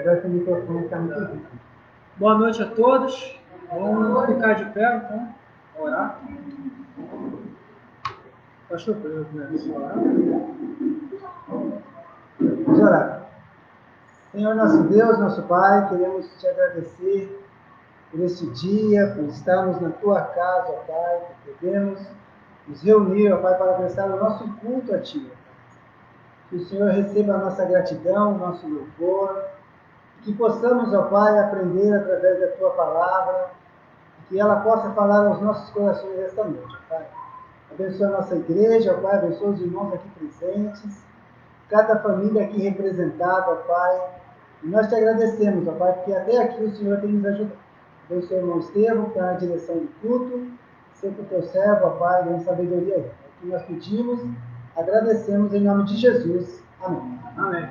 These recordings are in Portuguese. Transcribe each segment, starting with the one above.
Esse microfone está muito rico. Boa noite a todos. Vamos ficar de pé, então. Orar. Pastor, vamos orar. Vamos orar. Senhor nosso Deus, nosso Pai, queremos te agradecer por este dia, por estarmos na tua casa, ó Pai, que podemos nos reunir, ó Pai, para prestar o nosso culto a ti. Que o Senhor receba a nossa gratidão, o nosso louvor, que possamos, ó Pai, aprender através da tua palavra, que ela possa falar aos nossos corações esta noite, ó Pai. Abençoa a nossa igreja, ó Pai, abençoa os irmãos aqui presentes, cada família aqui representada, ó Pai. E nós te agradecemos, ó Pai, porque até aqui o Senhor tem nos ajudado. Abençoa o irmão Estevão, que está na direção do culto, sempre o teu servo, ó Pai, dando sabedoria a ele. É o que nós pedimos, agradecemos em nome de Jesus. Amém. Amém.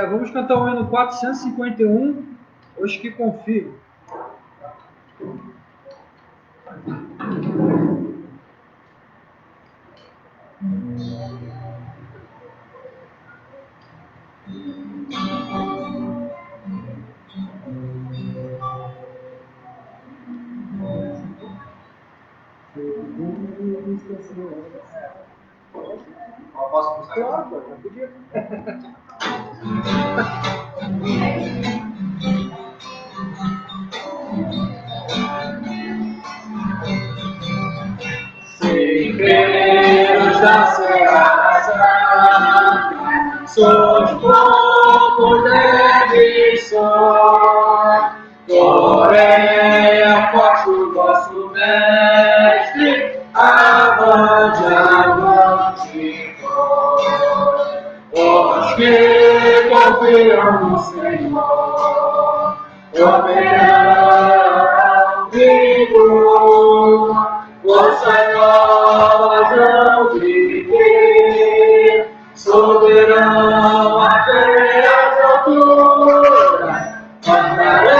Vamos cantar o hino 451, Os que Confiam. Posso buscar? Claro, pô, já podia. Sem Deus da serasa, sois como deves só. Porém, após o vosso mestre, avante, avante, os que confiam no Senhor, operarão vigor, forças novas vão viver, subirão até as alturas, andarão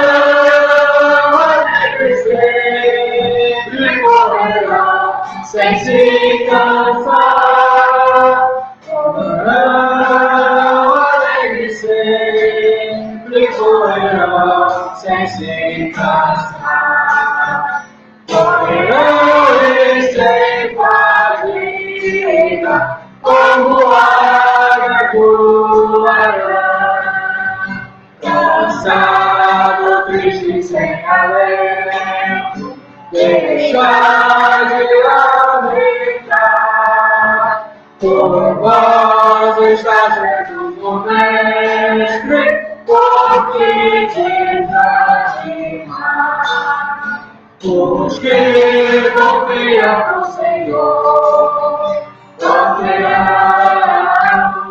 alegres sempre, correrão sem se cansar, andarão alegres sempre, correrão sem se cansar. Correrão e sem fadiga, como águia voarão. Cansado, triste, sem alento, deixai de lamentar. Por vós está Jesus o Mestre, porque te desanimar. Os que confiam no Senhor, confiarão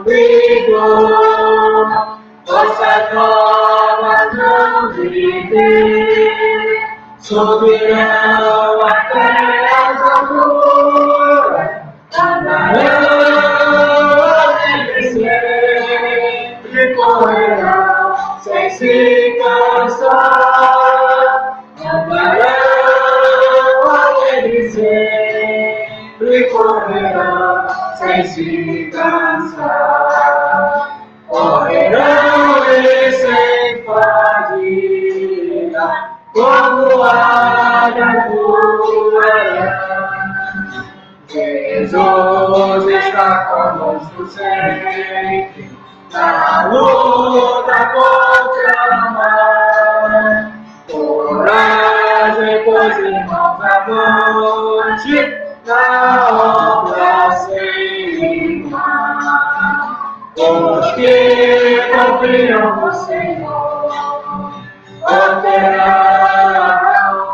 vigor, forças novas vão viver, subirão até as alturas, andarão alegres sempre, correrão sem se cansar, andarão alegres sempre, correrão sem se cansar. Correrão e sem fadiga, como águia voarão. Jesus está conosco sempre, na luta contra o mal. Coragem, pois irmãos, avante, na obra sem igual. Os que confiam no Senhor, obterão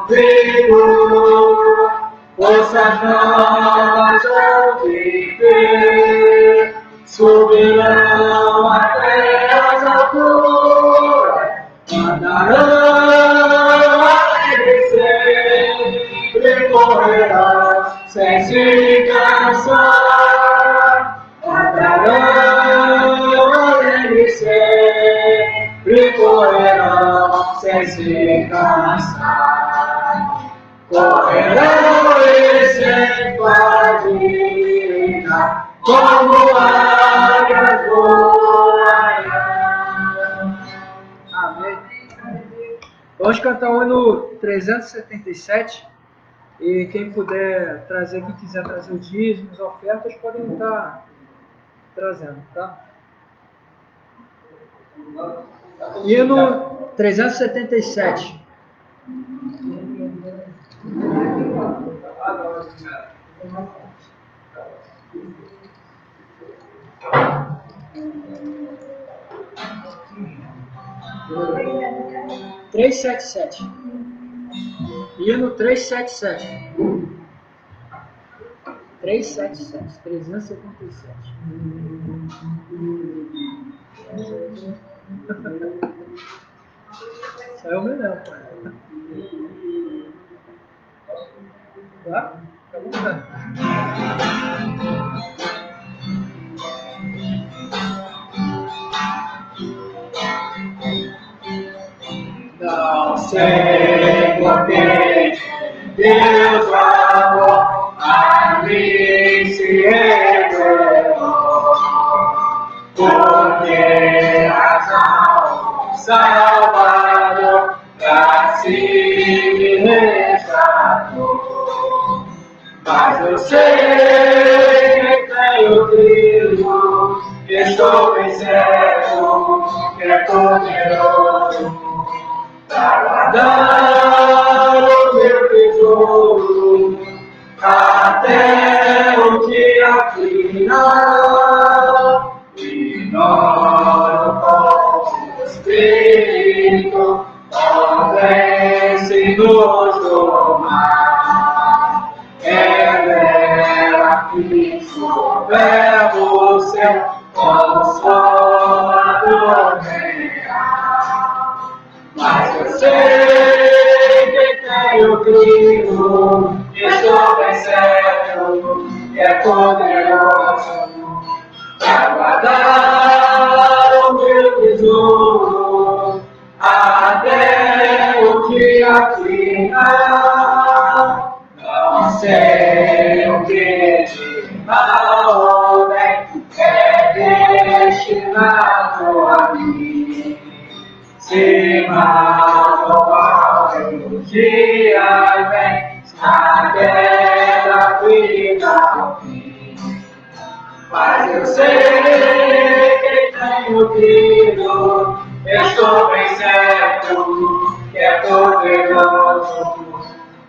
vigor, forças novas vão viver, subirão até as alturas, andarão alegres sempre, correrão sem se cansar, andarão alegres sempre, correrão sem se cansar. Correrão e sem fadiga, como águias voarão. Vamos cantar o hino 377. E quem puder trazer, quem quiser trazer os dízimos, ofertas, podem estar trazendo, tá? Hino 377. Hino 377. 377. Saiu melhor, pai. Tá? Tá bom, Não sei porque Deus amou a mim se revelou, porque razão Salvador pra si me resgatou. Mas eu sei que tenho Cristo, que estou bem certo, que é poderoso para guardar o meu tesouro até o dia final. Ignoro como o Espírito convence-nos do mal. Revela Cristo, o Verbo seu, Consolador real. Mas eu sei que tenho Cristo, que estou bem certo, que é poderoso para guardar o meu tesouro até o dia final. Não sei o que de mal homem é destinado a mim. Se mal ou mal o dia vem, na guerra vida ao fim. Mas eu sei que tenho Cristo, estou bem certo, que é poderoso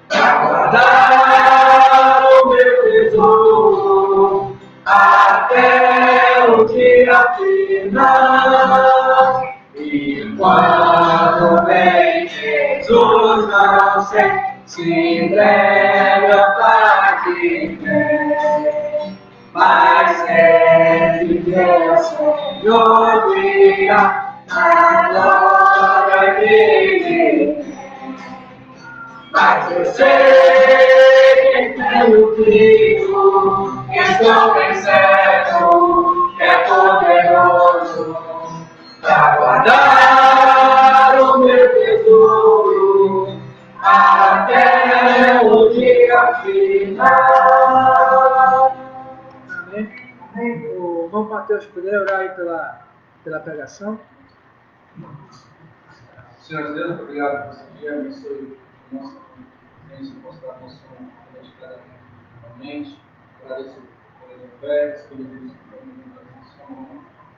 para guardar o meu tesouro até o dia final. E quando vem Jesus, não sei se em breve ou tarde vem, mas sempre Deus Senhor virá na glória dele. Mas eu sei que tenho Cristo, que estou bem certo, que é poderoso para guardar o meu tesouro até o dia final. Amém. O irmão Mateus, poderia orar aí pela pregação? Senhor Deus, obrigado por esse dia, abençoe nossa consciência, mostrar nosso de cada um novamente. Agradeço pelas ofertas, pelos vídeos que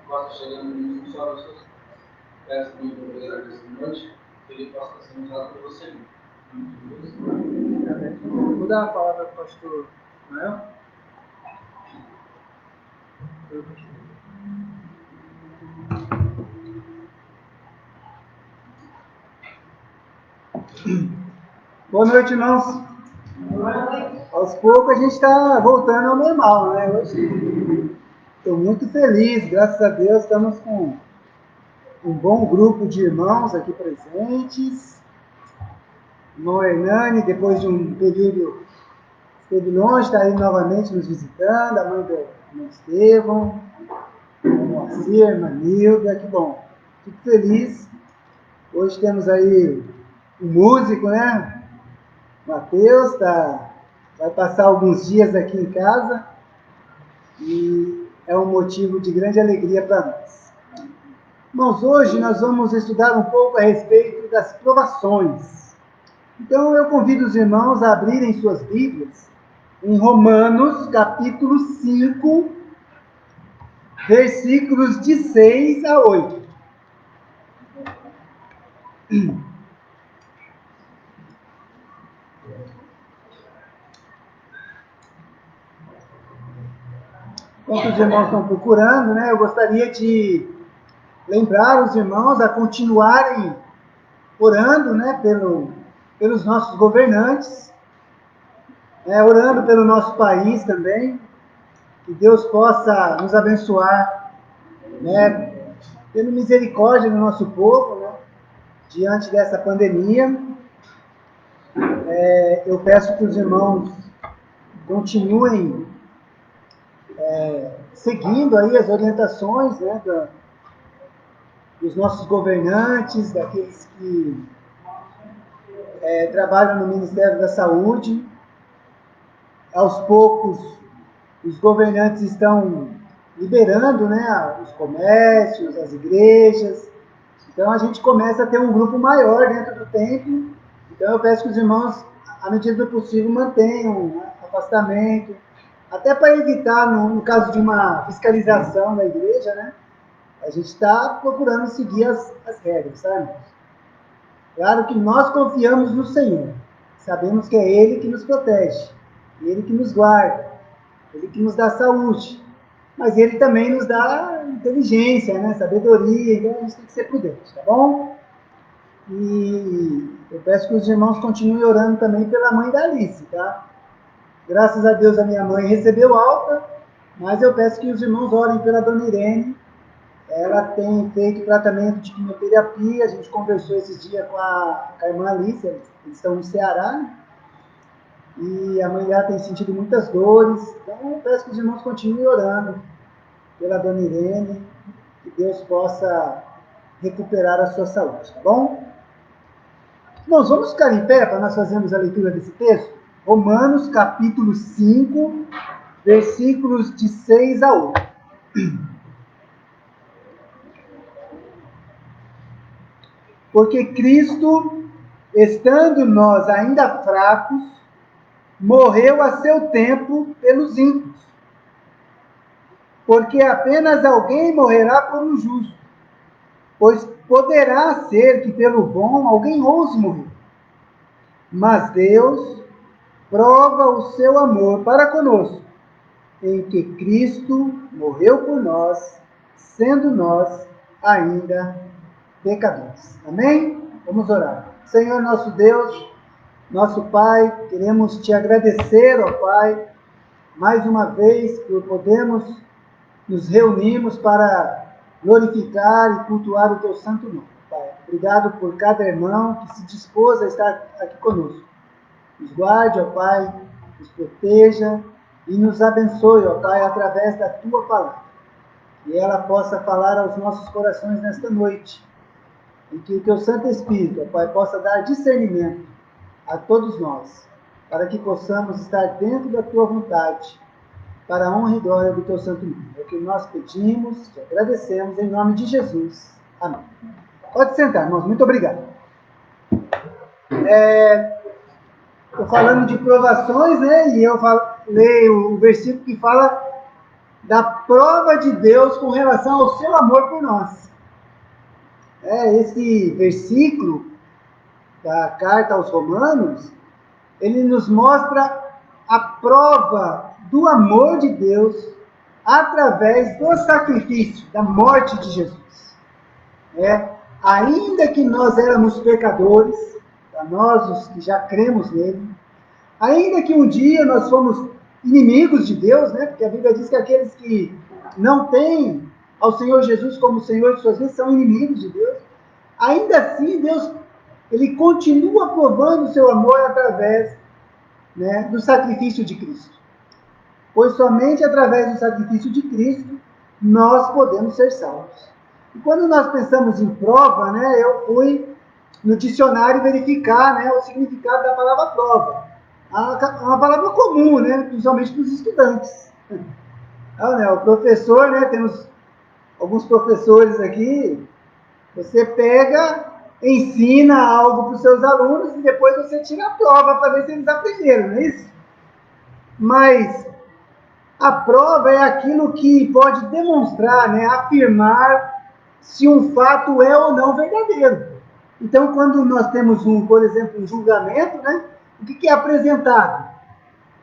possa chegando no mundo só das suas. Peço muito obrigado essa noite, que ele possa ser usado por você. Amém. Vou dar a palavra para o pastor Mael. Boa noite, irmãos. Aos poucos a gente está voltando ao normal, né? Hoje estou muito feliz, graças a Deus, estamos com um bom grupo de irmãos aqui presentes. O irmão Hernani, depois de um período, esteve longe, está aí novamente nos visitando, a mãe do irmão Estevão, o Moacir, a irmã Nilda, que bom. Fico feliz. Hoje temos aí um músico, né? Mateus, vai passar alguns dias aqui em casa e é um motivo de grande alegria para nós. Irmãos, hoje nós vamos estudar um pouco a respeito das provações. Então eu convido os irmãos a abrirem suas Bíblias em Romanos, capítulo 5, versículos de 6 a 8. Enquanto os irmãos estão procurando, eu gostaria de lembrar os irmãos a continuarem orando, pelos nossos governantes, orando pelo nosso país também, que Deus possa nos abençoar, tendo misericórdia no nosso povo, diante dessa pandemia. Eu peço que os irmãos continuem seguindo aí as orientações, dos nossos governantes, daqueles que trabalham no Ministério da Saúde. Aos poucos, os governantes estão liberando, os comércios, as igrejas. Então, a gente começa a ter um grupo maior dentro do templo. Então, eu peço que os irmãos, à medida do possível, mantenham um afastamento, até para evitar, no caso de uma fiscalização da igreja, a gente está procurando seguir as regras, sabe? Claro que nós confiamos no Senhor. Sabemos que é Ele que nos protege, Ele que nos guarda, Ele que nos dá saúde. Mas Ele também nos dá inteligência, sabedoria. Então a gente tem que ser prudente, tá bom? E eu peço que os irmãos continuem orando também pela mãe da Alice, tá? Graças a Deus a minha mãe recebeu alta, mas eu peço que os irmãos orem pela dona Irene. Ela tem feito tratamento de quimioterapia. A gente conversou esses dias com a irmã Alice, eles estão no Ceará, e a mãe dela tem sentido muitas dores. Então eu peço que os irmãos continuem orando pela dona Irene, que Deus possa recuperar a sua saúde, tá bom? Irmãos, vamos ficar em pé para nós fazermos a leitura desse texto? Romanos, capítulo 5, versículos de 6 a 8. Porque Cristo, estando nós ainda fracos, morreu a seu tempo pelos ímpios. Porque apenas alguém morrerá por um justo, pois poderá ser que pelo bom alguém ouse morrer. Mas Deus prova o seu amor para conosco, em que Cristo morreu por nós, sendo nós ainda pecadores. Amém? Vamos orar. Senhor nosso Deus, nosso Pai, queremos te agradecer, ó Pai, mais uma vez por podermos nos reunirmos para glorificar e cultuar o teu santo nome, Pai. Obrigado por cada irmão que se dispôs a estar aqui conosco. Nos guarde, ó Pai, nos proteja e nos abençoe, ó Pai, através da tua palavra. E ela possa falar aos nossos corações nesta noite. E que o teu Santo Espírito, ó Pai, possa dar discernimento a todos nós, para que possamos estar dentro da tua vontade, para a honra e glória do teu santo nome. É o que nós pedimos, te agradecemos, em nome de Jesus. Amém. Pode sentar, irmãos. Muito obrigado. Estou falando de provações, e eu leio o versículo que fala da prova de Deus com relação ao seu amor por nós. Esse versículo da carta aos Romanos, ele nos mostra a prova do amor de Deus através do sacrifício, da morte de Jesus. Ainda que nós éramos pecadores, para nós os que já cremos nele, ainda que um dia nós fomos inimigos de Deus, porque a Bíblia diz que aqueles que não têm ao Senhor Jesus como Senhor de suas vidas são inimigos de Deus, ainda assim Deus, ele continua provando o seu amor através do sacrifício de Cristo. Pois somente através do sacrifício de Cristo nós podemos ser salvos. E quando nós pensamos em prova, eu fui no dicionário verificar o significado da palavra prova. É uma palavra comum, principalmente para os estudantes. O professor, temos alguns professores aqui, Você pega, ensina algo para os seus alunos e depois você tira a prova para ver se eles aprenderam, não é isso? Mas a prova é aquilo que pode demonstrar, né, afirmar se um fato é ou não verdadeiro. Então, quando nós temos, por exemplo, um julgamento, né, o que é apresentado?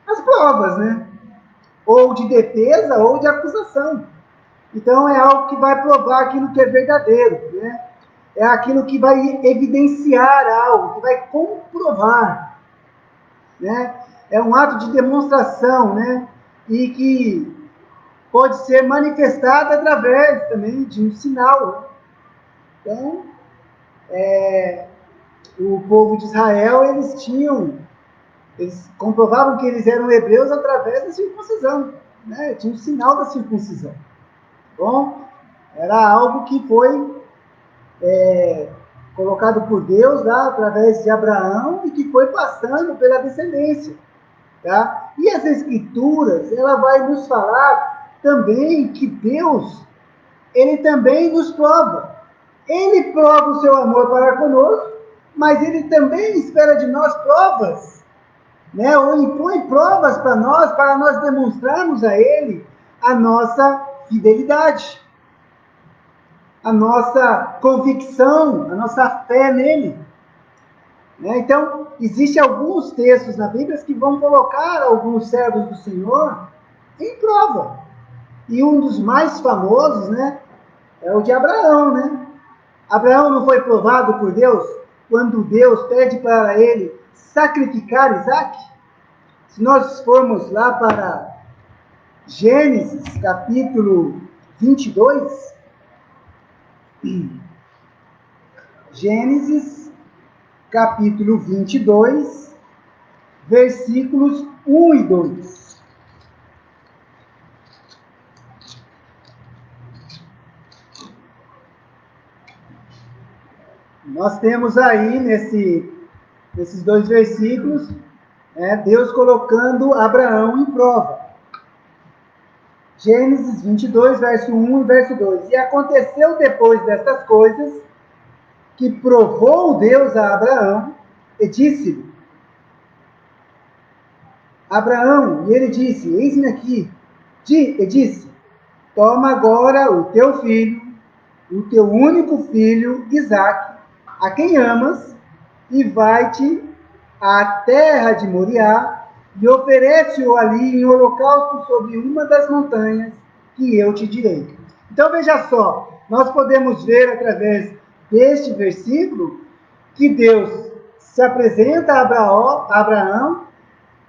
As provas, né? Ou de defesa ou de acusação. Então, é algo que vai provar aquilo que é verdadeiro, né? É aquilo que vai evidenciar algo, que vai comprovar, né? É um ato de demonstração, né? E que pode ser manifestado através também de um sinal. Então, o povo de Israel, eles comprovavam que eles eram hebreus através da circuncisão, né? Tinha um sinal da circuncisão. Bom, era algo que foi colocado por Deus lá através de Abraão e que foi passando pela descendência, tá? E as escrituras, ela vai nos falar também que Deus, ele também nos prova. Ele prova o seu amor para conosco, mas ele também espera de nós provas, né? Ou impõe provas para nós demonstrarmos a ele a nossa fidelidade, a nossa convicção, a nossa fé nele. Né? Então, existem alguns textos na Bíblia que vão colocar alguns servos do Senhor em prova. E um dos mais famosos, né, é o de Abraão, né? Abraão não foi provado por Deus quando Deus pede para ele sacrificar Isaac? Se nós formos lá para Gênesis, capítulo 22, Gênesis, capítulo 22, versículos 1 e 2. Nós temos aí, nesses dois versículos, Deus colocando Abraão em prova. Gênesis 22, verso 1 e verso 2. E aconteceu depois destas coisas, que provou Deus a Abraão, e disse-lhe, Abraão, e ele disse, eis-me aqui. E disse, toma agora o teu filho, o teu único filho, Isaque, a quem amas, e vai-te à terra de Moriá, e oferece-o ali em holocausto sobre uma das montanhas que eu te direi. Então veja só, nós podemos ver através deste versículo que Deus se apresenta a Abraão,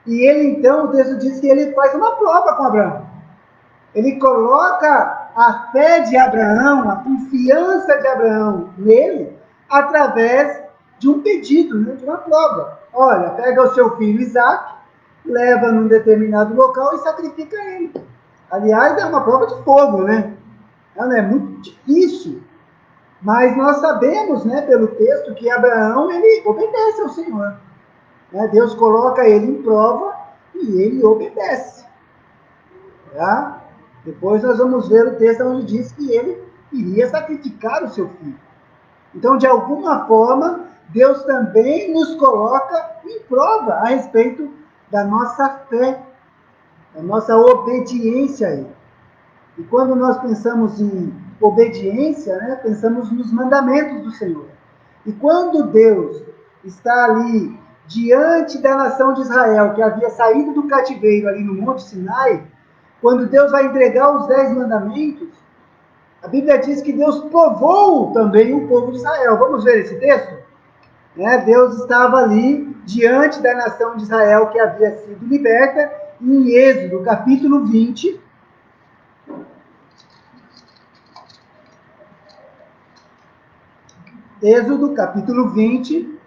e ele então, o texto diz que ele faz uma prova com Abraão. Ele coloca a fé de Abraão, a confiança de Abraão nele, através de um pedido, né, de uma prova. Olha, pega o seu filho Isaac, leva num determinado local e sacrifica ele. Aliás, é uma prova de fogo, né? Ela é muito difícil. Mas nós sabemos, né, pelo texto, que Abraão, ele obedece ao Senhor. Né? Deus coloca ele em prova e ele obedece. Tá? Depois nós vamos ver o texto onde diz que ele iria sacrificar o seu filho. Então, de alguma forma, Deus também nos coloca em prova a respeito da nossa fé, da nossa obediência a Ele. E quando nós pensamos em obediência, né, pensamos nos mandamentos do Senhor. E quando Deus está ali diante da nação de Israel, que havia saído do cativeiro ali no Monte Sinai, quando Deus vai entregar os 10 mandamentos, a Bíblia diz que Deus provou também o povo de Israel. Vamos ver esse texto? Deus estava ali diante da nação de Israel que havia sido liberta, em Êxodo, capítulo 20. Êxodo, capítulo 20.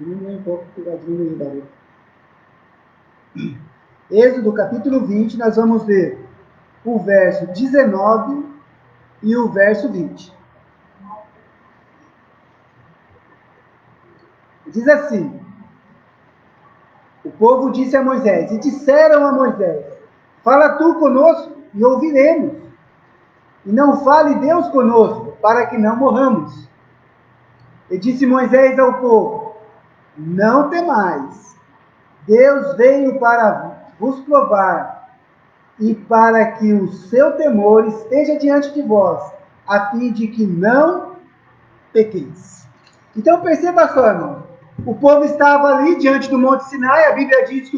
Um pouco pegadinho aí, barulho. Êxodo, capítulo 20, nós vamos ver o verso 19 e o verso 20. Diz assim, povo disse a Moisés, e disseram a Moisés, fala tu conosco e ouviremos. E não fale Deus conosco, para que não morramos. E disse Moisés ao povo, não temais, Deus veio para vos provar, e para que o seu temor esteja diante de vós, a fim de que não pequeis. Então perceba só, irmão, o povo estava ali diante do Monte Sinai, a Bíblia diz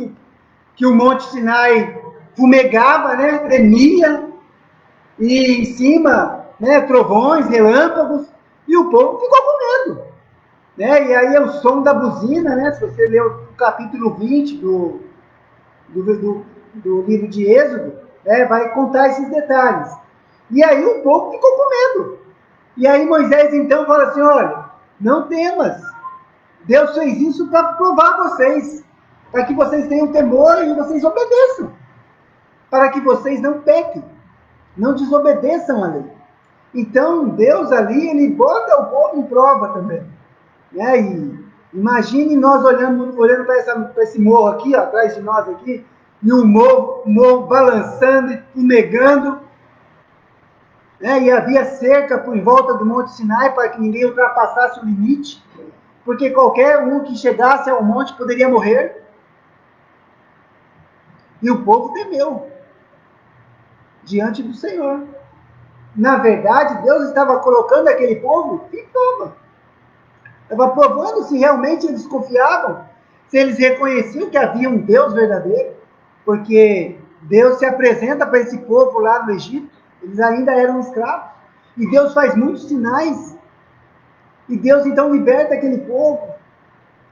que o Monte Sinai fumegava, né, tremia, e em cima, né, trovões, relâmpagos, e o povo ficou com medo. Né? E aí é o som da buzina, né? Se você ler o capítulo 20 do livro de Êxodo, né, vai contar esses detalhes. E aí o povo ficou com medo. E aí Moisés então fala assim, olha, não temas. Deus fez isso para provar vocês, para que vocês tenham temor e vocês obedeçam, para que vocês não pequem, não desobedeçam a lei. Então Deus ali, ele bota o povo em prova também. Né? E imagine nós olhando para esse morro aqui, ó, atrás de nós aqui, e o morro balançando e fumegando, né? E havia cerca por em volta do Monte Sinai para que ninguém ultrapassasse o limite, porque qualquer um que chegasse ao monte poderia morrer. E o povo temeu diante do Senhor. Na verdade, Deus estava colocando aquele povo em prova. Estava provando se realmente eles confiavam, se eles reconheciam que havia um Deus verdadeiro, porque Deus se apresenta para esse povo lá no Egito, eles ainda eram escravos, e Deus faz muitos sinais, e Deus então liberta aquele povo,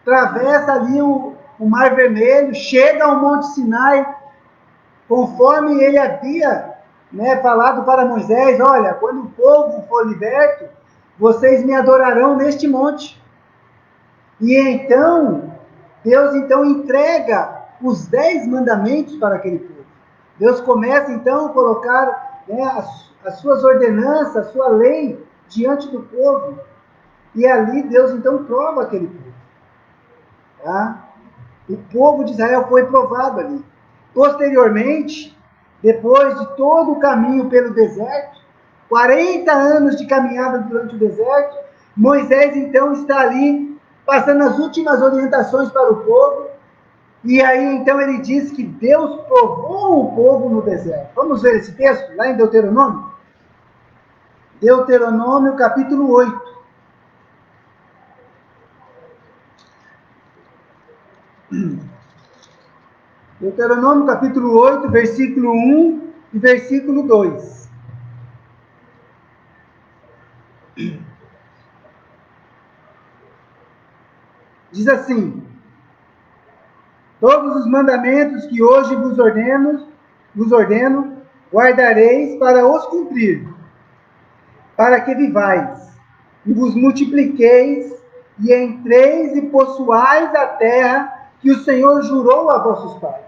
atravessa ali o Mar Vermelho, chega ao Monte Sinai, conforme ele havia, né, falado para Moisés, olha, quando o povo for liberto, vocês me adorarão neste monte. E então, Deus então entrega os 10 mandamentos para aquele povo. Deus começa então a colocar, né, as suas ordenanças, a sua lei diante do povo. E ali Deus então prova aquele povo. Tá? O povo de Israel foi provado ali. Posteriormente, depois de todo o caminho pelo deserto, 40 anos de caminhada durante o deserto, Moisés então está ali passando as últimas orientações para o povo, e aí então ele diz que Deus provou o povo no deserto. Vamos ver esse texto lá em Deuteronômio? Deuteronômio capítulo 8. Deuteronômio capítulo 8, versículo 1 e versículo 2. Diz assim, todos os mandamentos que hoje vos ordeno, guardareis para os cumprir, para que vivais, e vos multipliqueis, e entreis e possuais a terra que o Senhor jurou a vossos pais.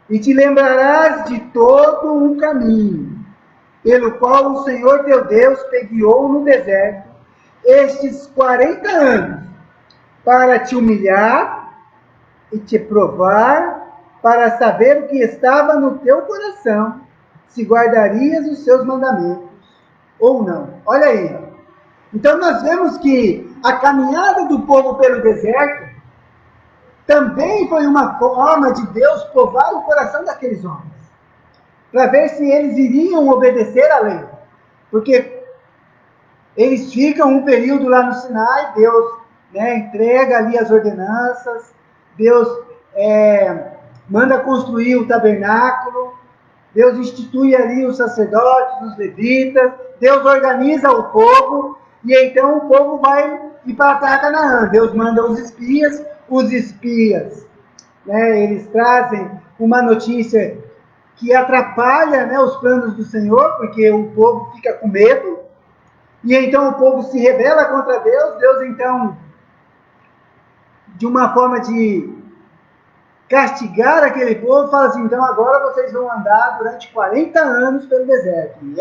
E te lembrarás de todo o caminho, pelo qual o Senhor teu Deus te guiou no deserto, estes 40 anos, para te humilhar e te provar, para saber o que estava no teu coração, se guardarias os seus mandamentos ou não. Olha aí. Então nós vemos que a caminhada do povo pelo deserto também foi uma forma de Deus provar o coração daqueles homens, para ver se eles iriam obedecer à lei. Porque eles ficam um período lá no Sinai, Deus, né, entrega ali as ordenanças, Deus manda construir o tabernáculo, Deus institui ali os sacerdotes, os levitas, Deus organiza o povo, e então o povo vai ir para a terra de Canaã. Deus manda os espias, né, eles trazem uma notícia que atrapalha, né, os planos do Senhor, porque o povo fica com medo, e então o povo se rebela contra Deus. Deus então, de uma forma de castigar aquele povo, fala assim, então agora vocês vão andar durante 40 anos pelo deserto. E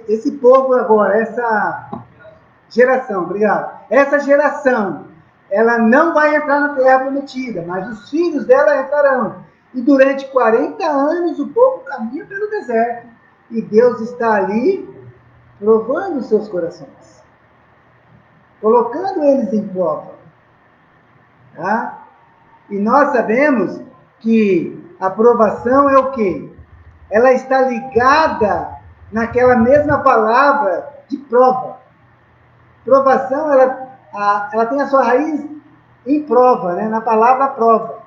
esse povo agora, geração, obrigado. Essa geração, ela não vai entrar na terra prometida, mas os filhos dela entrarão. E durante 40 anos o povo caminha pelo deserto. E Deus está ali provando os seus corações, colocando eles em prova. Tá? E nós sabemos que a provação é o quê? Ela está ligada naquela mesma palavra de prova. Provação, ela tem a sua raiz em prova, né? Na palavra prova.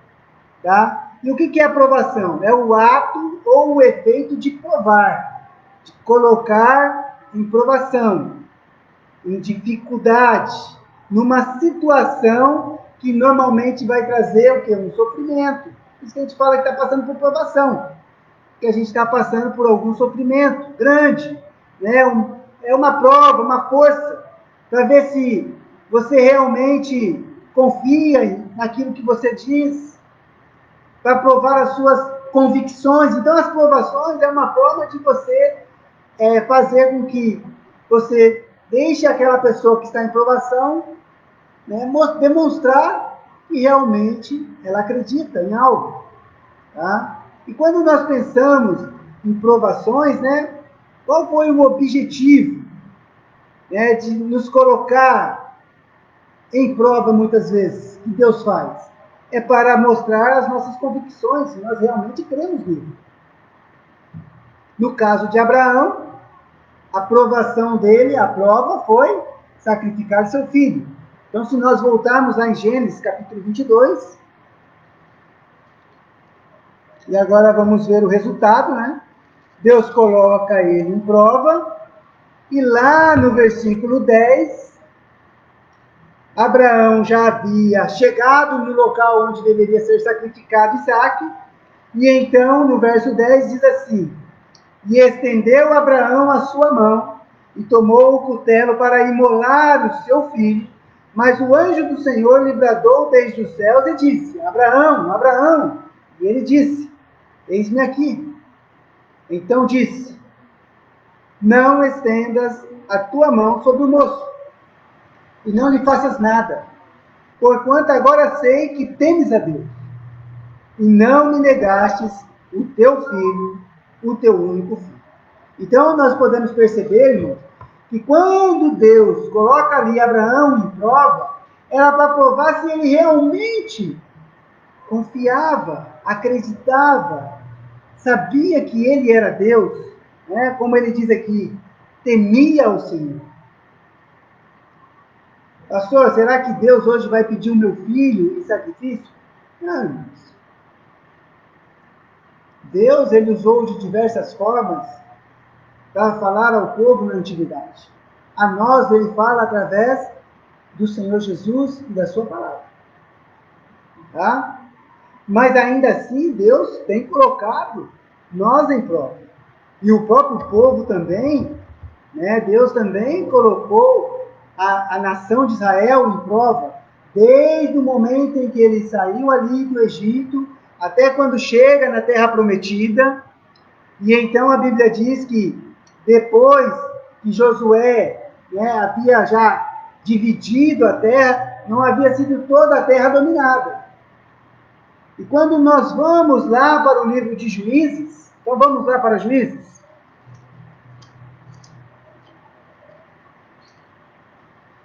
Tá? E o que é a provação? É o ato ou o efeito de provar, de colocar em provação, em dificuldade, numa situação que normalmente vai trazer o quê? Um sofrimento. Por isso que a gente fala que está passando por provação, que a gente está passando por algum sofrimento grande, né? É uma prova, uma força, para ver se você realmente confia naquilo que você diz, para provar as suas convicções. Então, as provações é uma forma de você fazer com que você deixe aquela pessoa que está em provação, né, demonstrar que realmente ela acredita em algo. Tá? E quando nós pensamos em provações, né, qual foi o objetivo, né, de nos colocar em prova muitas vezes, que Deus faz? É para mostrar as nossas convicções, se nós realmente cremos nele. No caso de Abraão, a provação dele, a prova foi sacrificar seu filho. Então, se nós voltarmos lá em Gênesis, capítulo 22, e agora vamos ver o resultado, né? Deus coloca ele em prova, e lá no versículo 10, Abraão já havia chegado no local onde deveria ser sacrificado Isaque, e então, no verso 10, diz assim: e estendeu Abraão a sua mão, e tomou o cutelo para imolar o seu filho, mas o anjo do Senhor lhe bradou desde os céus e disse: Abraão, Abraão! E ele disse: eis-me aqui. Então disse: não estendas a tua mão sobre o moço, e não lhe faças nada, porquanto agora sei que temes a Deus, e não me negastes o teu filho, o teu único filho. Então nós podemos perceber, irmãos, que quando Deus coloca ali Abraão em prova, era para provar se ele realmente confiava, acreditava, sabia que ele era Deus, né? Como ele diz aqui, temia o Senhor. Pastor, será que Deus hoje vai pedir o meu filho em sacrifício? Não, irmãos. Deus, ele usou de diversas formas para falar ao povo na antiguidade. A nós, ele fala através do Senhor Jesus e da sua palavra. Tá? Mas ainda assim, Deus tem colocado nós em prova. E o próprio povo também, né? Deus também colocou a nação de Israel em prova, desde o momento em que ele saiu ali do Egito, até quando chega na terra prometida. E então a Bíblia diz que depois que Josué, né, havia já dividido a terra, não havia sido toda a terra dominada. E quando nós vamos lá para o livro de Juízes, então vamos lá para Juízes.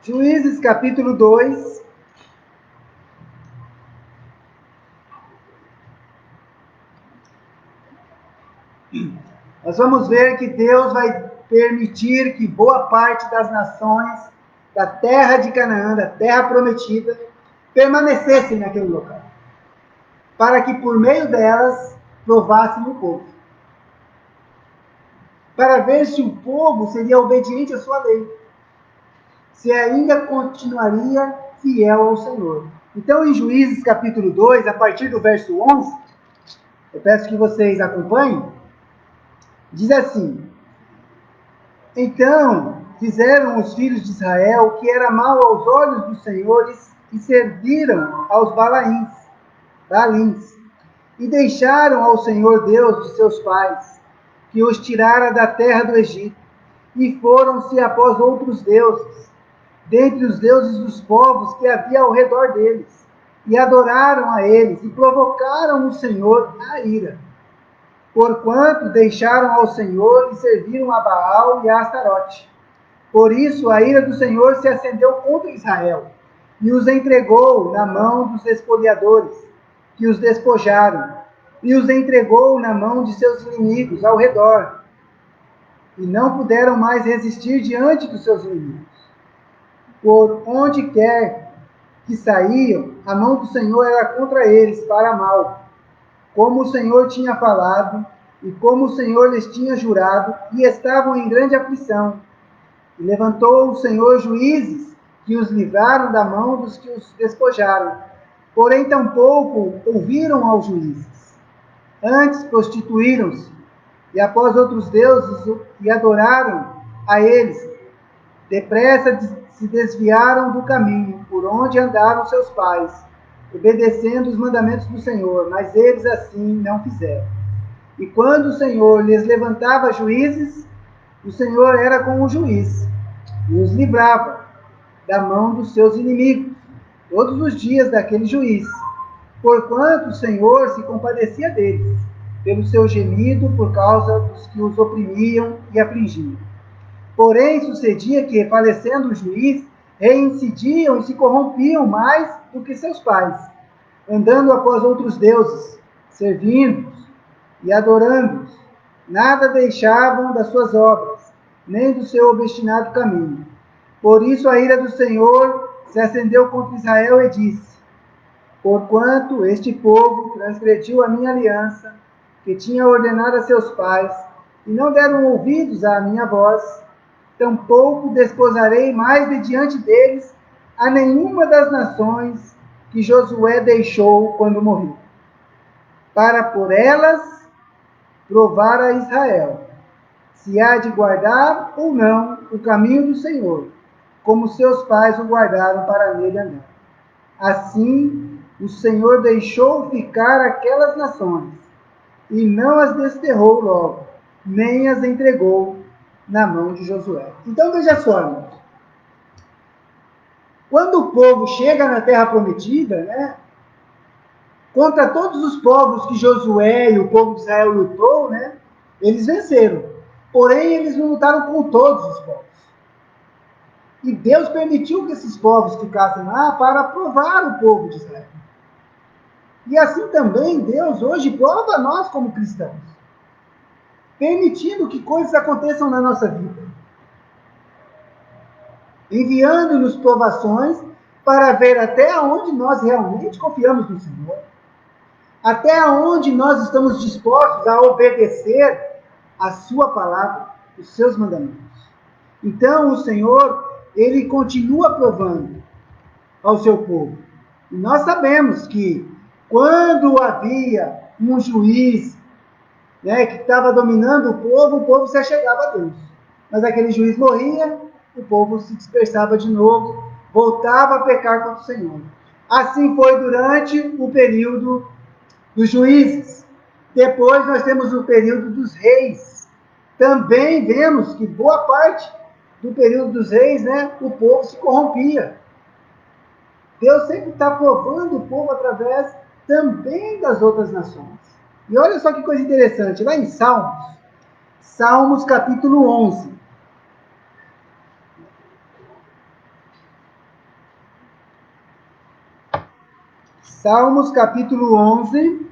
Juízes capítulo 2. Nós vamos ver que Deus vai permitir que boa parte das nações da terra de Canaã, da terra prometida, permanecessem naquele local, para que por meio delas provassem o povo, para ver se o povo seria obediente à sua lei, se ainda continuaria fiel ao Senhor. Então, em Juízes capítulo 2, a partir do verso 11, eu peço que vocês acompanhem, diz assim: então fizeram os filhos de Israel o que era mal aos olhos dos senhores e serviram aos Balins, e deixaram ao Senhor Deus de seus pais, que os tirara da terra do Egito, e foram-se após outros deuses, dentre os deuses dos povos que havia ao redor deles, e adoraram a eles, e provocaram o Senhor a ira, porquanto deixaram ao Senhor e serviram a Baal e a Astarote. Por isso a ira do Senhor se acendeu contra Israel, e os entregou na mão dos espoliadores, que os despojaram, e os entregou na mão de seus inimigos ao redor, e não puderam mais resistir diante dos seus inimigos. Por onde quer que saíam, a mão do Senhor era contra eles, para mal, como o Senhor tinha falado, e como o Senhor lhes tinha jurado, e estavam em grande aflição. E levantou o Senhor juízes, que os livraram da mão dos que os despojaram. Porém, tampouco ouviram aos juízes. Antes prostituíram-se, e após outros deuses, e adoraram a eles. Depressa se desviaram do caminho, por onde andaram seus pais, obedecendo os mandamentos do Senhor, mas eles assim não fizeram. E quando o Senhor lhes levantava juízes, o Senhor era com o juiz, e os livrava da mão dos seus inimigos, todos os dias daquele juiz, porquanto o Senhor se compadecia deles, pelo seu gemido por causa dos que os oprimiam e afligiam. Porém, sucedia que, falecendo o juiz, reincidiam e se corrompiam mais do que seus pais, andando após outros deuses, servindo-os e adorando-os. Nada deixavam das suas obras, nem do seu obstinado caminho. Por isso a ira do Senhor se acendeu contra Israel e disse: porquanto este povo transgrediu a minha aliança, que tinha ordenado a seus pais, e não deram ouvidos à minha voz, tampouco desposarei mais de diante deles a nenhuma das nações que Josué deixou quando morreu, para por elas provar a Israel, se há de guardar ou não o caminho do Senhor, como seus pais o guardaram para nele andar. Assim, o Senhor deixou ficar aquelas nações, e não as desterrou logo, nem as entregou na mão de Josué. Então veja só, irmãos. Quando o povo chega na terra prometida, né, contra todos os povos que Josué e o povo de Israel lutou, né, eles venceram. Porém, eles não lutaram com todos os povos. E Deus permitiu que esses povos ficassem lá para provar o povo de Israel. E assim também Deus hoje prova nós como cristãos, permitindo que coisas aconteçam na nossa vida, enviando-nos provações para ver até onde nós realmente confiamos no Senhor, até onde nós estamos dispostos a obedecer a sua palavra, os seus mandamentos. Então o Senhor, ele continua provando ao seu povo. E nós sabemos que quando havia um juiz, né, que estava dominando o povo se achegava a Deus. Mas aquele juiz morria, o povo se dispersava de novo, voltava a pecar contra o Senhor. Assim foi durante o período dos juízes. Depois nós temos o período dos reis. Também vemos que boa parte do período dos reis, né, o povo se corrompia. Deus sempre está provando o povo através também das outras nações. E olha só que coisa interessante, lá em Salmos capítulo 11. Salmos capítulo 11,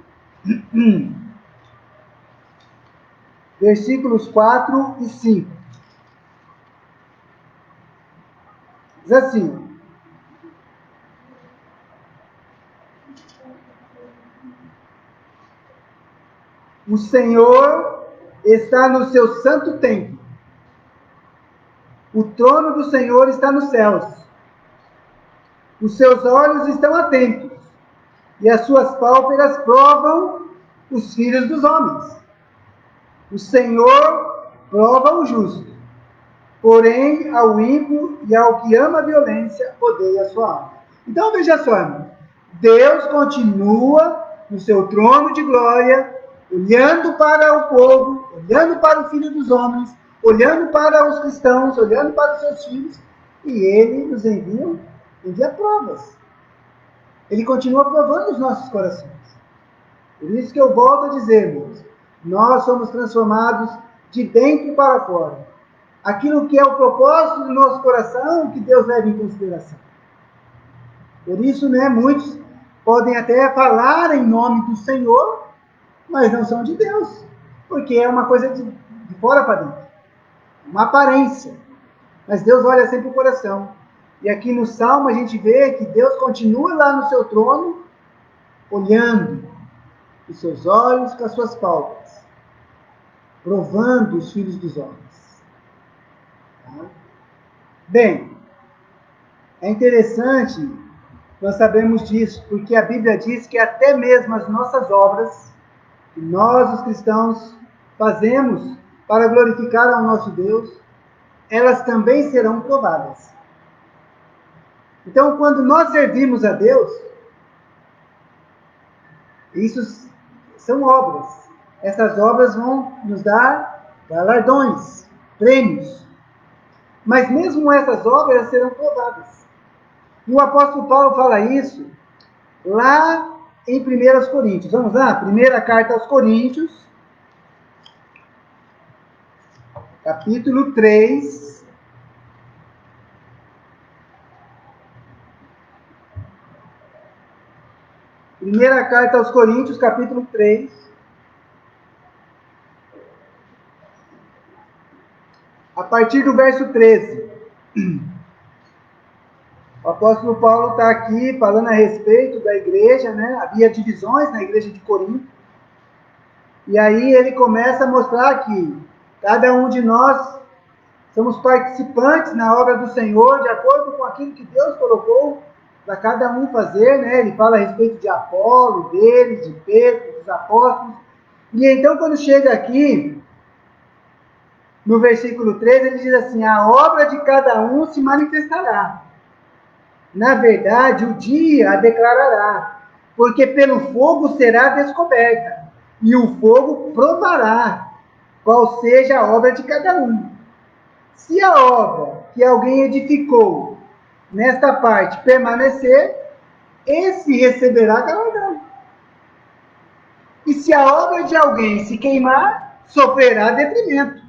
versículos 4 e 5. Diz assim: o Senhor está no seu santo templo. O trono do Senhor está nos céus. Os seus olhos estão atentos, e as suas pálpebras provam os filhos dos homens. O Senhor prova o justo, porém ao ímpio e ao que ama a violência odeia a sua alma. Então veja só, irmão. Deus continua no seu trono de glória, olhando para o povo, olhando para o filho dos homens, olhando para os cristãos, olhando para os seus filhos, E Ele nos envia provas. Ele continua provando os nossos corações. Por isso que eu volto a dizer, irmãos, nós somos transformados de dentro para fora. Aquilo que é o propósito do nosso coração, que Deus leva em consideração. Por isso, muitos podem até falar em nome do Senhor, mas não são de Deus, porque é uma coisa de fora para dentro, uma aparência. Mas Deus olha sempre o coração. E aqui no Salmo a gente vê que Deus continua lá no seu trono, olhando os seus olhos com as suas pálpebras, provando os filhos dos homens. Tá? Bem, é interessante nós sabemos disso, porque a Bíblia diz que até mesmo as nossas obras, que nós, os cristãos, fazemos para glorificar ao nosso Deus, elas também serão provadas. Então, quando nós servimos a Deus, isso são obras. Essas obras vão nos dar galardões, prêmios. Mas mesmo essas obras serão provadas. E o apóstolo Paulo fala isso lá em 1 Coríntios. Vamos lá? Primeira carta aos Coríntios, capítulo 3. Primeira carta aos Coríntios, capítulo 3. A partir do verso 13. O apóstolo Paulo está aqui falando a respeito da igreja, Havia divisões na igreja de Corinto. E aí ele começa a mostrar que cada um de nós somos participantes na obra do Senhor, de acordo com aquilo que Deus colocou para cada um fazer, Ele fala a respeito de Apolo, deles, de Pedro, dos apóstolos. E então, quando chega aqui, no versículo 13, ele diz assim: a obra de cada um se manifestará. Na verdade, o dia a declarará, porque pelo fogo será descoberta, e o fogo provará qual seja a obra de cada um. Se a obra que alguém edificou nesta parte permanecer, esse receberá galardão. E se a obra de alguém se queimar, sofrerá detrimento,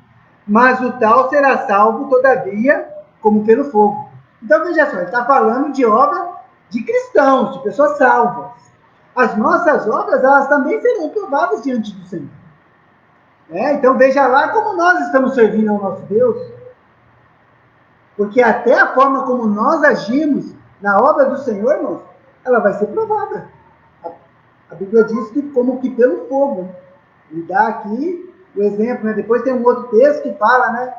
mas o tal será salvo, todavia, como pelo fogo. Então, veja só, ele está falando de obra de cristãos, de pessoas salvas. As nossas obras, elas também serão provadas diante do Senhor. Então, veja lá como nós estamos servindo ao nosso Deus. Porque até a forma como nós agimos na obra do Senhor, irmãos, ela vai ser provada. A Bíblia diz que como que pelo fogo. Ele dá aqui o exemplo, Depois tem um outro texto que fala,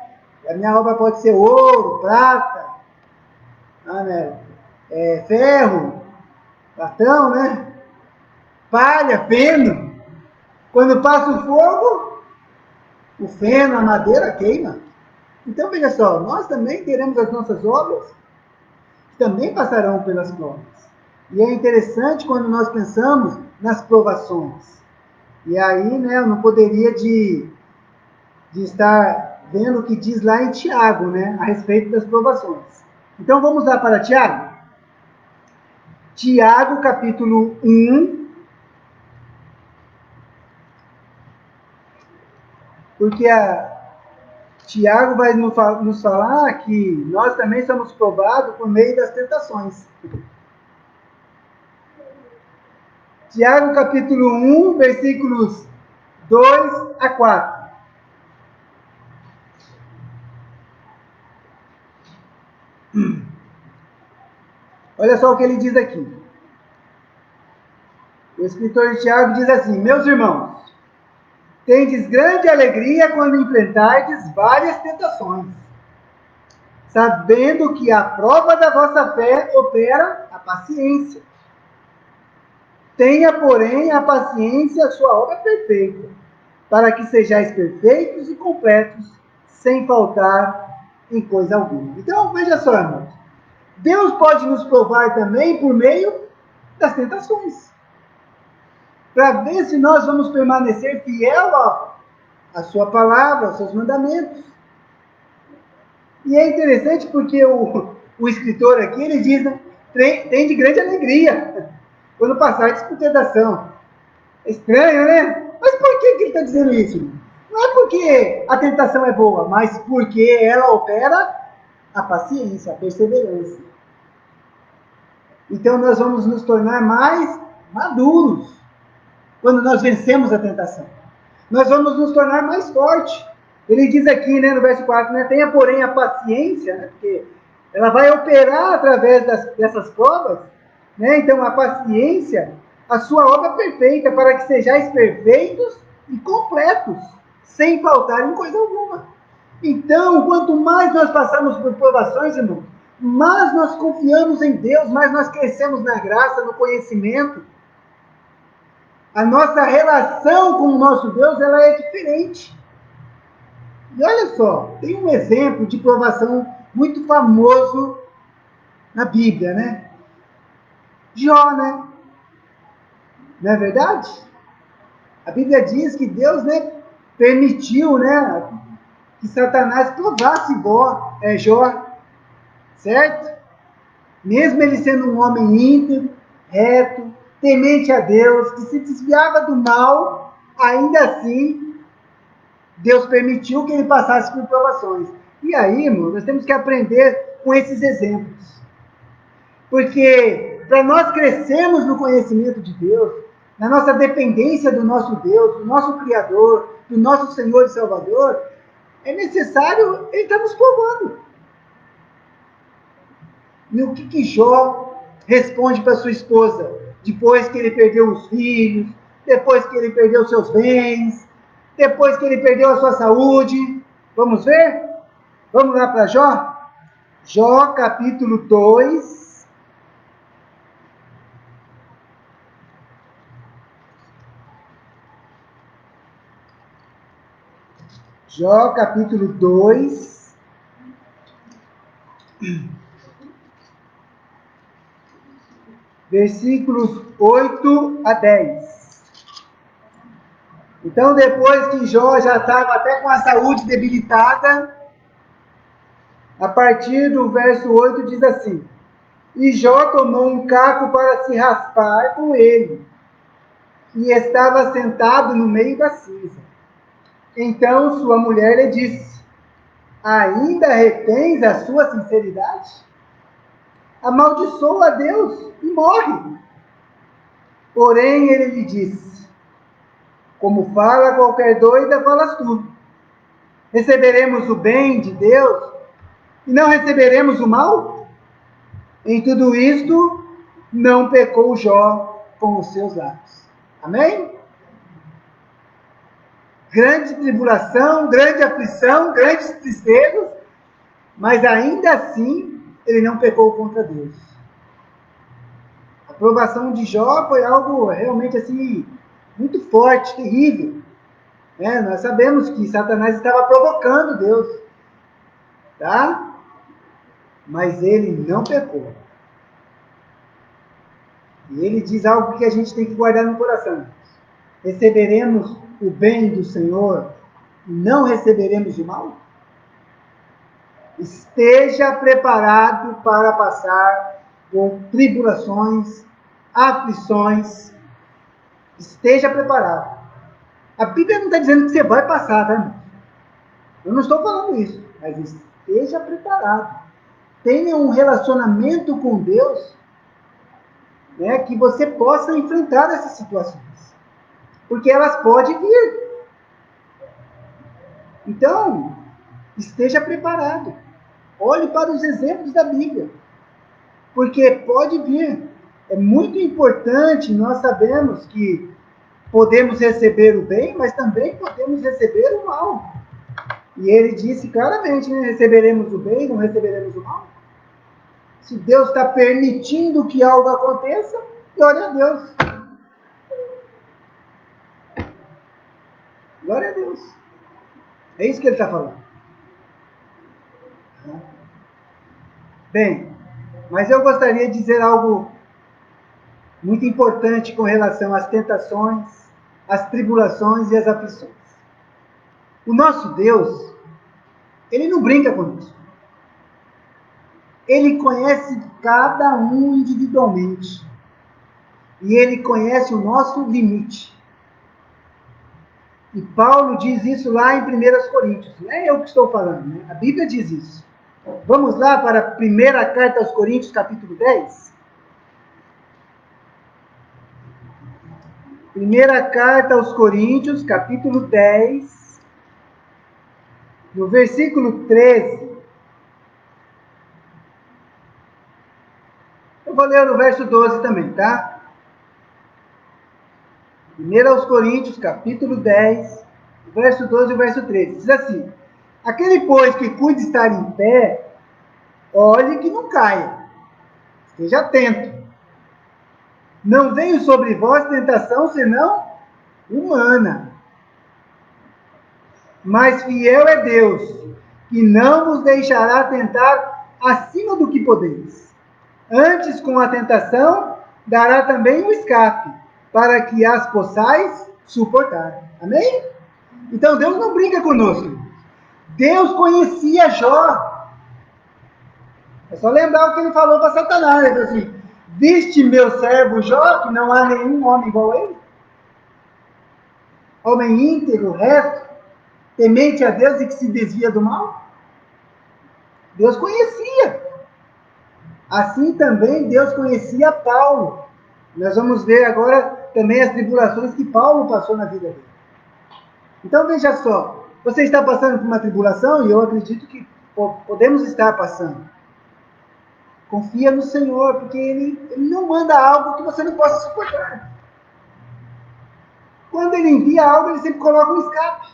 a minha obra pode ser ouro, prata, ferro, latão, palha, feno. Quando passa o fogo, o feno, a madeira queima. Então, veja só, nós também teremos as nossas obras, que também passarão pelas provas. E é interessante quando nós pensamos nas provações. E aí, eu não poderia de estar vendo o que diz lá em Tiago, a respeito das provações. Então, vamos lá para Tiago. Tiago, capítulo 1. Porque Tiago vai nos falar que nós também somos provados por meio das tentações. Tiago capítulo 1, versículos 2 a 4. Olha só o que ele diz aqui. O escritor de Tiago diz assim: meus irmãos, tendes grande alegria quando enfrentardes várias tentações, sabendo que a prova da vossa fé opera a paciência. Tenha, porém, a paciência a sua obra perfeita, para que sejais perfeitos e completos, sem faltar em coisa alguma. Então, veja só, irmãos. Deus pode nos provar também por meio das tentações, para ver se nós vamos permanecer fiel à sua palavra, aos seus mandamentos. E é interessante porque o escritor aqui, ele diz, né, tem de grande alegria quando passardes por tentação. É estranho, né? Mas por que ele está dizendo isso? Não é porque a tentação é boa, mas porque ela opera a paciência, a perseverança. Então nós vamos nos tornar mais maduros quando nós vencemos a tentação. Nós vamos nos tornar mais fortes. Ele diz aqui, né, no verso 4, né, tenha porém a paciência, né, porque ela vai operar através dessas provas, né, então a paciência, a sua obra perfeita, para que sejais perfeitos e completos, sem faltar em coisa alguma. Então, quanto mais nós passamos por provações, irmão, mais nós confiamos em Deus, mais nós crescemos na graça, no conhecimento. A nossa relação com o nosso Deus, ela é diferente. E olha só, tem um exemplo de provação muito famoso na Bíblia, né? Jó, né? Não é verdade? A Bíblia diz que Deus, né, permitiu, né, que Satanás provasse Jó, certo? Mesmo ele sendo um homem íntegro, reto, temente a Deus, que se desviava do mal, ainda assim, Deus permitiu que ele passasse por provações. E aí, irmão, nós temos que aprender com esses exemplos. Porque para nós crescermos no conhecimento de Deus, na nossa dependência do nosso Deus, do nosso Criador, do nosso Senhor e Salvador, é necessário Ele estar nos provando. E o que Jó responde para sua esposa, depois que ele perdeu os filhos, depois que ele perdeu seus bens, depois que ele perdeu a sua saúde? Vamos ver? Vamos lá para Jó? Jó, capítulo 2. Jó, capítulo 2. Versículos 8 a 10. Então, depois que Jó já estava até com a saúde debilitada, a partir do verso 8 diz assim: E Jó tomou um caco para se raspar com ele, e estava sentado no meio da cinza. Então sua mulher lhe disse: Ainda retens a sua sinceridade? Amaldiçoa a Deus e morre. Porém ele lhe disse: Como fala qualquer doida, falas tu. Receberemos o bem de Deus e não receberemos o mal? Em tudo isto, não pecou Jó com os seus lábios. Amém? Grande tribulação, grande aflição, grandes tristezas, mas ainda assim, ele não pecou contra Deus. A provação de Jó foi algo realmente assim, muito forte, terrível. Nós sabemos que Satanás estava provocando Deus, tá? Mas ele não pecou. E ele diz algo que a gente tem que guardar no coração: receberemos o bem do Senhor e não receberemos o mal? Esteja preparado para passar por tribulações, aflições. Esteja preparado. A Bíblia não está dizendo que você vai passar, tá, irmão? Eu não estou falando isso, mas esteja preparado. Tenha um relacionamento com Deus, né, que você possa enfrentar essas situações. Porque elas podem vir. Então, esteja preparado. Olhe para os exemplos da Bíblia. Porque pode vir. É muito importante nós sabermos que podemos receber o bem, mas também podemos receber o mal. E ele disse claramente, né? Receberemos o bem, não receberemos o mal. Se Deus está permitindo que algo aconteça, glória a Deus. Glória a Deus. É isso que ele está falando. Bem, mas eu gostaria de dizer algo muito importante com relação às tentações, às tribulações e às aflições. O nosso Deus, Ele não brinca conosco. Ele conhece cada um individualmente. E Ele conhece o nosso limite. E Paulo diz isso lá em 1 Coríntios. Não é eu que estou falando, né? A Bíblia diz isso. Vamos lá para a primeira carta aos Coríntios, capítulo 10. Primeira carta aos Coríntios, capítulo 10, no versículo 13. Eu vou ler no verso 12 também, tá? 1 aos Coríntios, capítulo 10, verso 12 e verso 13. Diz assim: aquele, pois, que cuide estar em pé, olhe que não caia. Esteja atento. Não veio sobre vós tentação, senão humana. Mas fiel é Deus, que não vos deixará tentar acima do que podeis. Antes, com a tentação, dará também um escape, para que as possais suportar. Amém? Então, Deus não brinca conosco. Deus conhecia Jó. É só lembrar o que ele falou para Satanás. Ele falou assim: viste meu servo Jó, que não há nenhum homem igual a ele? Homem íntegro, reto, temente a Deus e que se desvia do mal? Deus conhecia. Assim também Deus conhecia Paulo. Nós vamos ver agora também as tribulações que Paulo passou na vida dele. Então veja só, você está passando por uma tribulação, e eu acredito que podemos estar passando. Confia no Senhor, porque Ele não manda algo que você não possa suportar. Quando Ele envia algo, Ele sempre coloca um escape.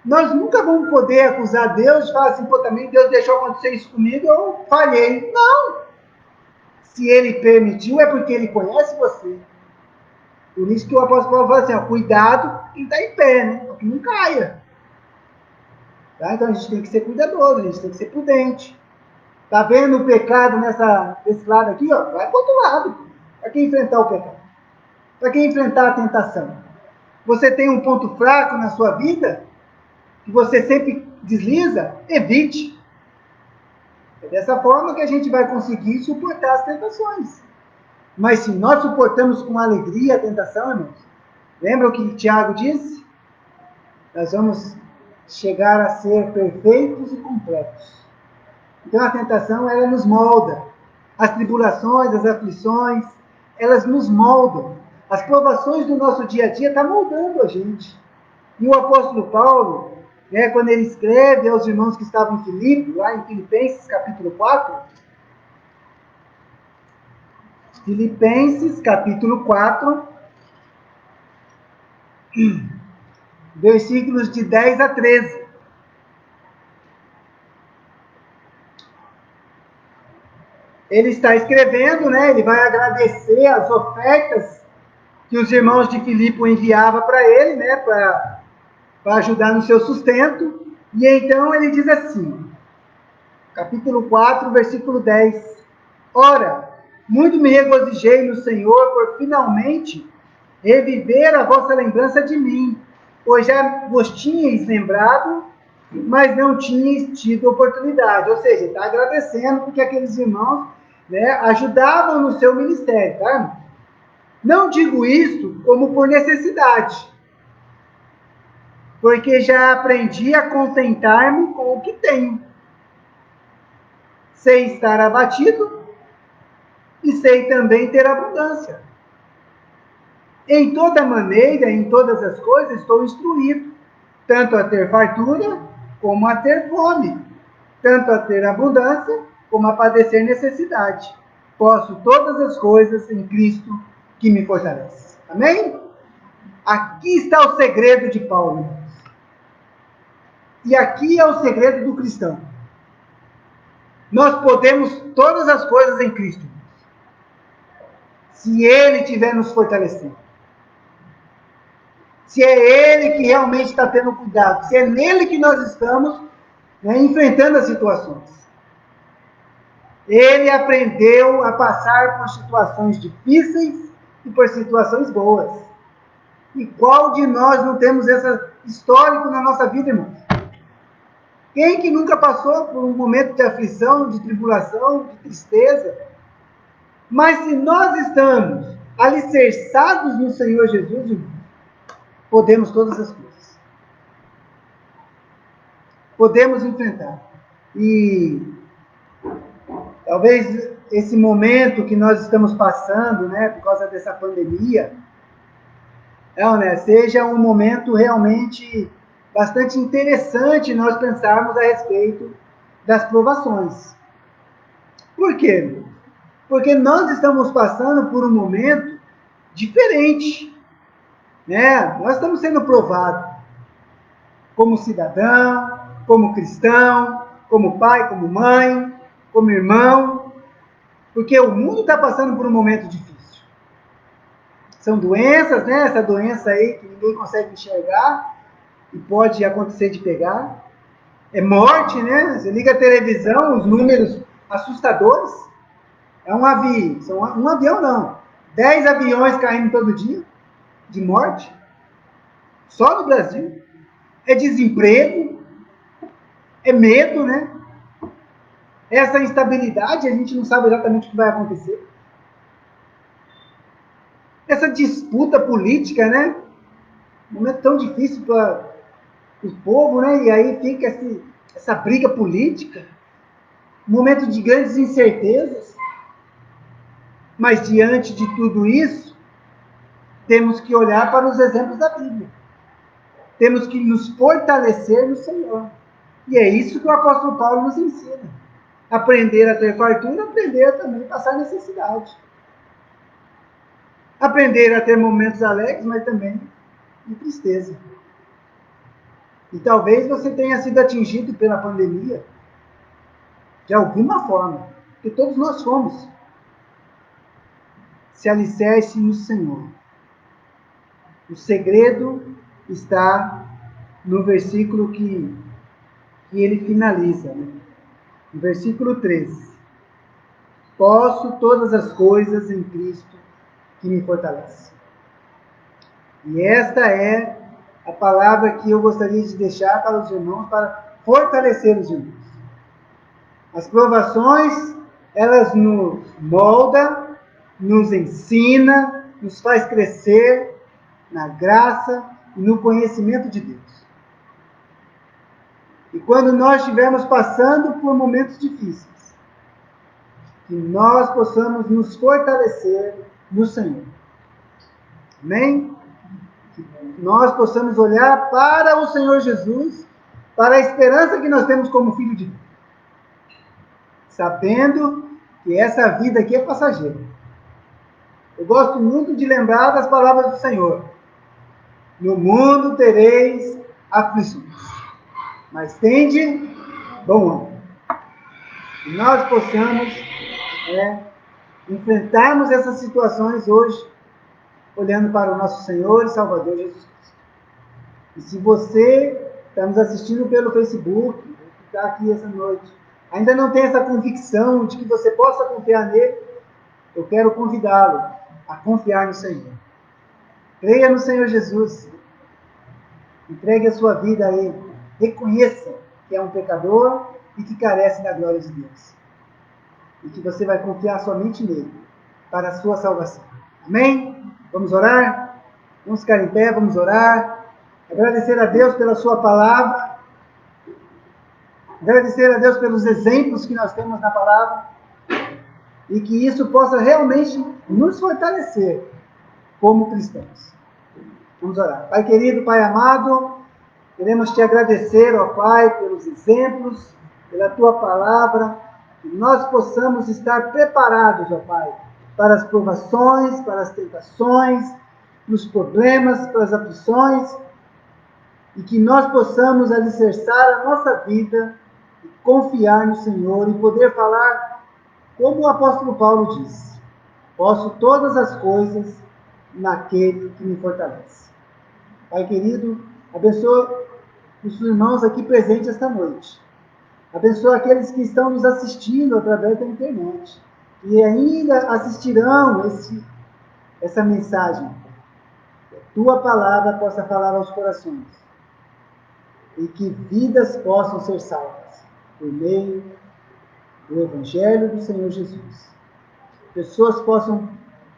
Nós nunca vamos poder acusar Deus e falar assim: pô, também Deus deixou acontecer isso comigo, eu falhei. Não! Se Ele permitiu, é porque Ele conhece você. Por isso que o apóstolo Paulo fala assim: ó, cuidado quem está em pé, né? Para que não caia. Tá? Então a gente tem que ser cuidadoso, a gente tem que ser prudente. Tá vendo o pecado desse lado aqui? Ó, vai para o outro lado. Para que enfrentar o pecado? Para que enfrentar a tentação? Você tem um ponto fraco na sua vida, que você sempre desliza, evite. É dessa forma que a gente vai conseguir suportar as tentações. Mas se nós suportamos com alegria a tentação, irmãos, lembra o que Tiago disse? Nós vamos chegar a ser perfeitos e completos. Então a tentação, ela nos molda. As tribulações, as aflições, elas nos moldam. As provações do nosso dia a dia estão moldando a gente. E o apóstolo Paulo, né, quando ele escreve aos irmãos que estavam em Filipe, lá em Filipenses capítulo 4, Filipenses capítulo 4, versículos de 10 a 13. Ele está escrevendo, né, ele vai agradecer as ofertas que os irmãos de Filipe enviavam para ele, né, para ajudar no seu sustento. E então ele diz assim, capítulo 4, versículo 10. Ora, muito me regozijei no Senhor por finalmente reviver a vossa lembrança de mim, pois já vos tinhais lembrado, mas não tinhais tido oportunidade. Ou seja, está agradecendo porque aqueles irmãos, né, ajudavam no seu ministério, tá? Não digo isso como por necessidade, porque já aprendi a contentar-me com o que tenho. Sei estar abatido e sei também ter abundância. Em toda maneira, em todas as coisas, estou instruído, tanto a ter fartura como a ter fome, tanto a ter abundância como a padecer necessidade. Posso todas as coisas em Cristo que me fortalece. Amém? Aqui está o segredo de Paulo. E aqui é o segredo do cristão. Nós podemos todas as coisas em Cristo, se Ele estiver nos fortalecendo. Se é Ele que realmente está tendo cuidado, se é nele que nós estamos, né, enfrentando as situações. Ele aprendeu a passar por situações difíceis e por situações boas. E qual de nós não temos esse histórico na nossa vida, irmãos? Quem que nunca passou por um momento de aflição, de tribulação, de tristeza? Mas se nós estamos alicerçados no Senhor Jesus, podemos todas as coisas. Podemos enfrentar. E talvez esse momento que nós estamos passando, né, por causa dessa pandemia, seja um momento realmente bastante interessante nós pensarmos a respeito das provações. Por quê? Porque nós estamos passando por um momento diferente, né? Nós estamos sendo provados como cidadão, como cristão, como pai, como mãe, como irmão, porque o mundo está passando por um momento difícil. São doenças, né? Essa doença aí que ninguém consegue enxergar e pode acontecer de pegar. É morte, né? Você liga a televisão, os números assustadores. É um avião, um avião não. 10 aviões caindo todo dia de morte. Só no Brasil. É desemprego, é medo, né? Essa instabilidade, a gente não sabe exatamente o que vai acontecer. Essa disputa política, né? Um momento tão difícil para o povo, né? E aí fica essa briga política. Um momento de grandes incertezas. Mas diante de tudo isso, temos que olhar para os exemplos da Bíblia. Temos que nos fortalecer no Senhor. E é isso que o apóstolo Paulo nos ensina. Aprender a ter fartura, aprender também a passar necessidade. Aprender a ter momentos alegres, mas também de tristeza. E talvez você tenha sido atingido pela pandemia de alguma forma, porque todos nós fomos. Se alicerce no Senhor. O segredo está no versículo que ele finaliza, né? No versículo 13. Posso todas as coisas em Cristo que me fortalece. E esta é a palavra que eu gostaria de deixar para os irmãos, para fortalecer os irmãos. As provações, elas nos moldam, nos ensina, nos faz crescer na graça e no conhecimento de Deus. E quando nós estivermos passando por momentos difíceis, que nós possamos nos fortalecer no Senhor. Amém? Que nós possamos olhar para o Senhor Jesus, para a esperança que nós temos como filho de Deus. Sabendo que essa vida aqui é passageira. Eu gosto muito de lembrar das palavras do Senhor. No mundo tereis aflições, mas tende bom ânimo. E nós possamos enfrentarmos essas situações hoje, olhando para o nosso Senhor e Salvador Jesus Cristo. E se você está nos assistindo pelo Facebook, que está aqui essa noite, ainda não tem essa convicção de que você possa confiar nele, eu quero convidá-lo a confiar no Senhor. Creia no Senhor Jesus. Entregue a sua vida a Ele. Reconheça que é um pecador e que carece da glória de Deus. E que você vai confiar somente nele para a sua salvação. Amém? Vamos orar? Vamos ficar em pé, vamos orar. Agradecer a Deus pela sua palavra. Agradecer a Deus pelos exemplos que nós temos na palavra. E que isso possa realmente nos fortalecer como cristãos. Vamos orar. Pai querido, Pai amado, queremos te agradecer, ó Pai, pelos exemplos, pela tua palavra, que nós possamos estar preparados, ó Pai, para as provações, para as tentações, para os problemas, para as aflições, e que nós possamos alicerçar a nossa vida e confiar no Senhor e poder falar como o apóstolo Paulo diz: posso todas as coisas naquele que me fortalece. Pai querido, abençoa os irmãos aqui presentes esta noite. Abençoa aqueles que estão nos assistindo através da internet e ainda assistirão essa mensagem. Que a tua palavra possa falar aos corações. e que vidas possam ser salvas por meio do Evangelho do Senhor Jesus. Pessoas possam,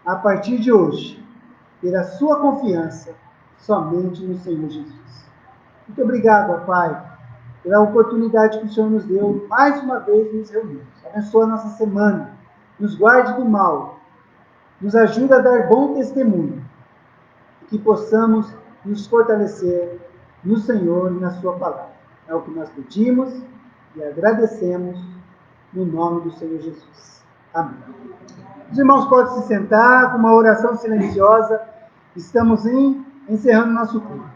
a partir de hoje, ter a sua confiança somente no Senhor Jesus. Muito obrigado, ó Pai, pela oportunidade que o Senhor nos deu, mais uma vez nos reunirmos. Abençoa a nossa semana, nos guarde do mal, nos ajuda a dar bom testemunho, e que possamos nos fortalecer no Senhor e na sua palavra. É o que nós pedimos e agradecemos no nome do Senhor Jesus. Amém. Os irmãos podem se sentar com uma oração silenciosa. Estamos encerrando nosso culto.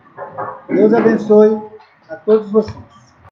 Deus abençoe a todos vocês.